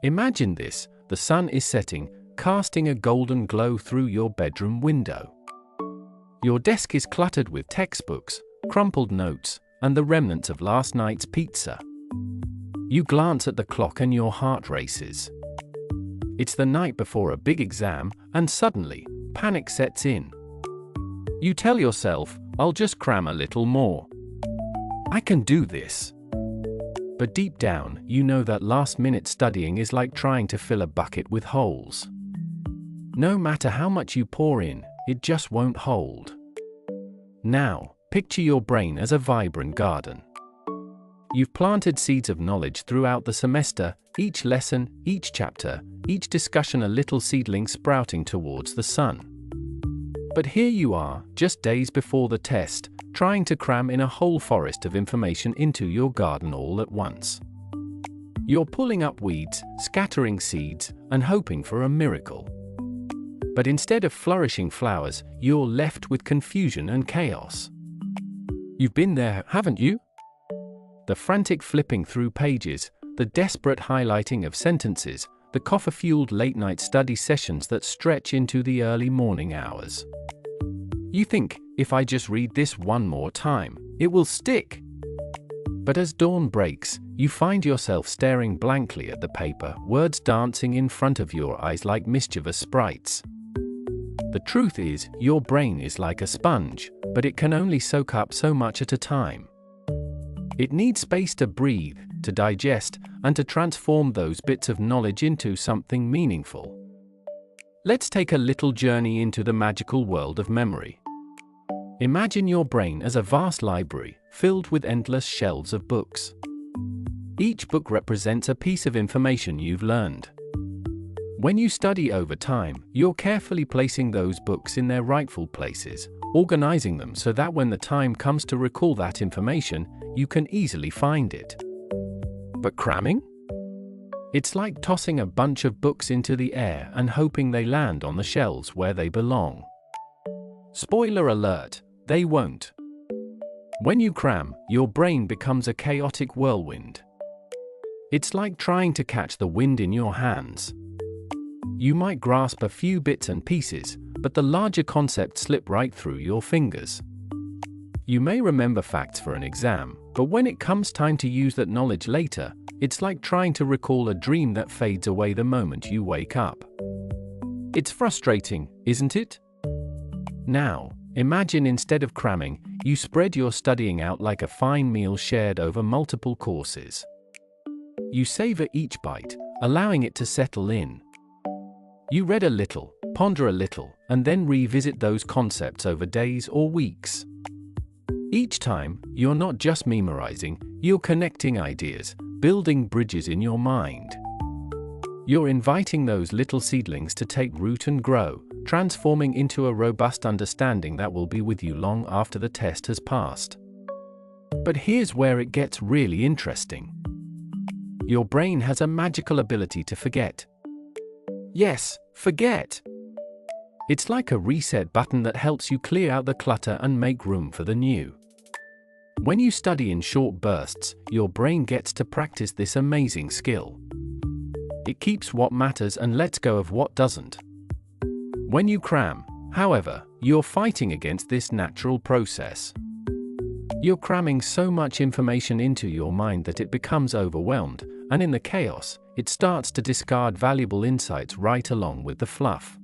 Imagine this: the sun is setting, casting a golden glow through your bedroom window. Your desk is cluttered with textbooks, crumpled notes, and the remnants of last night's pizza. You glance at the clock and your heart races. It's the night before a big exam, and suddenly, panic sets in. You tell yourself, "I'll just cram a little more. I can do this." But deep down, you know that last-minute studying is like trying to fill a bucket with holes. No matter how much you pour in, it just won't hold. Now, picture your brain as a vibrant garden. You've planted seeds of knowledge throughout the semester, each lesson, each chapter, each discussion a little seedling sprouting towards the sun. But here you are, just days before the test, trying to cram in a whole forest of information into your garden all at once. You're pulling up weeds, scattering seeds, and hoping for a miracle. But instead of flourishing flowers, you're left with confusion and chaos. You've been there, haven't you? The frantic flipping through pages, the desperate highlighting of sentences, the coffee-fueled late-night study sessions that stretch into the early morning hours. You think, if I just read this one more time, it will stick. But as dawn breaks, you find yourself staring blankly at the paper, words dancing in front of your eyes like mischievous sprites. The truth is, your brain is like a sponge, but it can only soak up so much at a time. It needs space to breathe, to digest, and to transform those bits of knowledge into something meaningful. Let's take a little journey into the magical world of memory. Imagine your brain as a vast library, filled with endless shelves of books. Each book represents a piece of information you've learned. When you study over time, you're carefully placing those books in their rightful places, organizing them so that when the time comes to recall that information, you can easily find it. But cramming? It's like tossing a bunch of books into the air and hoping they land on the shelves where they belong. Spoiler alert, they won't. When you cram, your brain becomes a chaotic whirlwind. It's like trying to catch the wind in your hands. You might grasp a few bits and pieces, but the larger concepts slip right through your fingers. You may remember facts for an exam, but when it comes time to use that knowledge later, it's like trying to recall a dream that fades away the moment you wake up. It's frustrating, isn't it? Now, imagine instead of cramming, you spread your studying out like a fine meal shared over multiple courses. You savor each bite, allowing it to settle in. You read a little, ponder a little, and then revisit those concepts over days or weeks. Each time, you're not just memorizing, you're connecting ideas, building bridges in your mind. You're inviting those little seedlings to take root and grow, transforming into a robust understanding that will be with you long after the test has passed. But here's where it gets really interesting. Your brain has a magical ability to forget. Yes, forget. It's like a reset button that helps you clear out the clutter and make room for the new. When you study in short bursts, your brain gets to practice this amazing skill. It keeps what matters and lets go of what doesn't. When you cram, however, you're fighting against this natural process. You're cramming so much information into your mind that it becomes overwhelmed, and in the chaos, it starts to discard valuable insights right along with the fluff.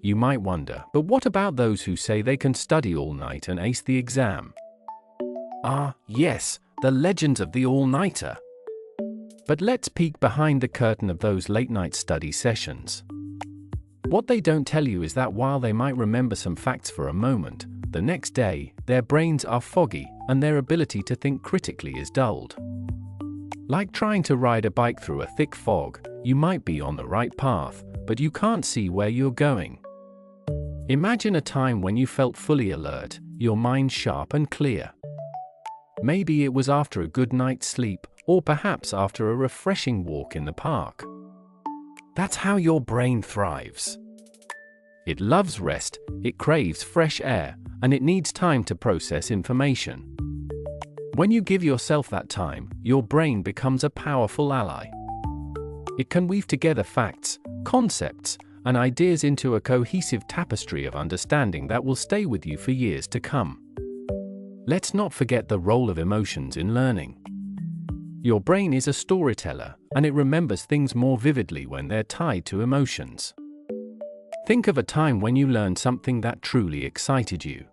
You might wonder, but what about those who say they can study all night and ace the exam? Ah, yes, the legends of the all-nighter. But let's peek behind the curtain of those late-night study sessions. What they don't tell you is that while they might remember some facts for a moment, the next day, their brains are foggy, and their ability to think critically is dulled. Like trying to ride a bike through a thick fog, you might be on the right path, but you can't see where you're going. Imagine a time when you felt fully alert, your mind sharp and clear. Maybe it was after a good night's sleep, or perhaps after a refreshing walk in the park. That's how your brain thrives. It loves rest, it craves fresh air, and it needs time to process information. When you give yourself that time, your brain becomes a powerful ally. It can weave together facts, concepts, and ideas into a cohesive tapestry of understanding that will stay with you for years to come. Let's not forget the role of emotions in learning. Your brain is a storyteller, and it remembers things more vividly when they're tied to emotions. Think of a time when you learned something that truly excited you.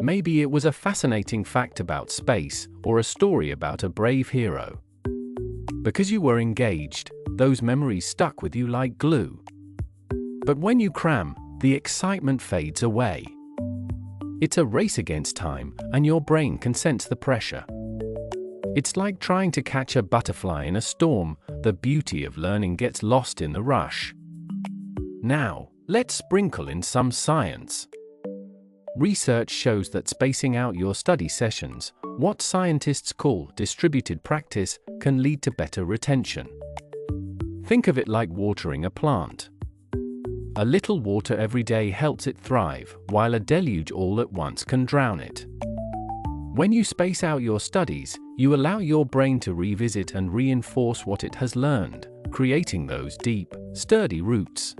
Maybe it was a fascinating fact about space, or a story about a brave hero. Because you were engaged, those memories stuck with you like glue. But when you cram, the excitement fades away. It's a race against time, and your brain can sense the pressure. It's like trying to catch a butterfly in a storm. The beauty of learning gets lost in the rush. Now, let's sprinkle in some science. Research shows that spacing out your study sessions, what scientists call distributed practice, can lead to better retention. Think of it like watering a plant. A little water every day helps it thrive, while a deluge all at once can drown it. When you space out your studies, you allow your brain to revisit and reinforce what it has learned, creating those deep, sturdy roots.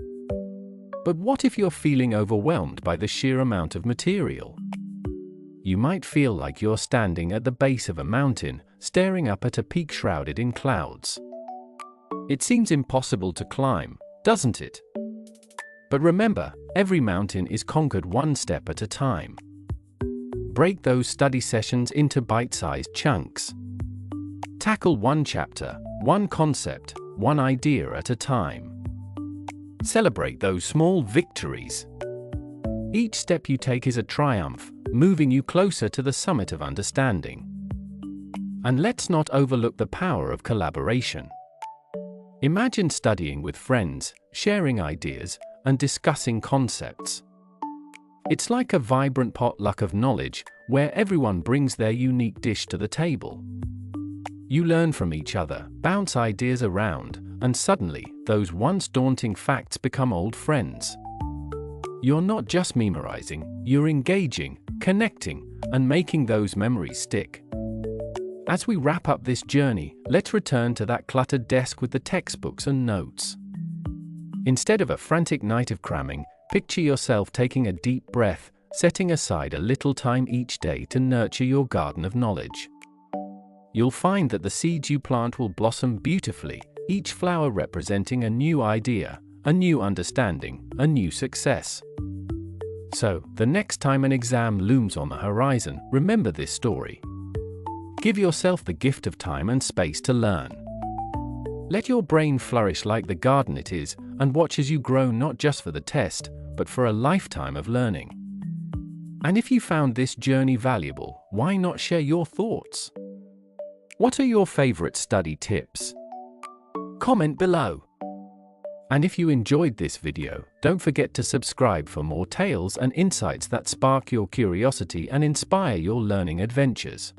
But what if you're feeling overwhelmed by the sheer amount of material? You might feel like you're standing at the base of a mountain, staring up at a peak shrouded in clouds. It seems impossible to climb, doesn't it? But remember, every mountain is conquered one step at a time. Break those study sessions into bite-sized chunks. Tackle one chapter, one concept, one idea at a time. Celebrate those small victories. Each step you take is a triumph, moving you closer to the summit of understanding. And let's not overlook the power of collaboration. Imagine studying with friends, sharing ideas, and discussing concepts. It's like a vibrant potluck of knowledge, where everyone brings their unique dish to the table. You learn from each other, bounce ideas around, and suddenly, those once daunting facts become old friends. You're not just memorizing, you're engaging, connecting, and making those memories stick. As we wrap up this journey, let's return to that cluttered desk with the textbooks and notes. Instead of a frantic night of cramming, picture yourself taking a deep breath, setting aside a little time each day to nurture your garden of knowledge. You'll find that the seeds you plant will blossom beautifully, each flower representing a new idea, a new understanding, a new success. So, the next time an exam looms on the horizon, remember this story. Give yourself the gift of time and space to learn. Let your brain flourish like the garden it is, and watch as you grow not just for the test, but for a lifetime of learning. And if you found this journey valuable, why not share your thoughts? What are your favorite study tips? Comment below. And if you enjoyed this video, don't forget to subscribe for more tales and insights that spark your curiosity and inspire your learning adventures.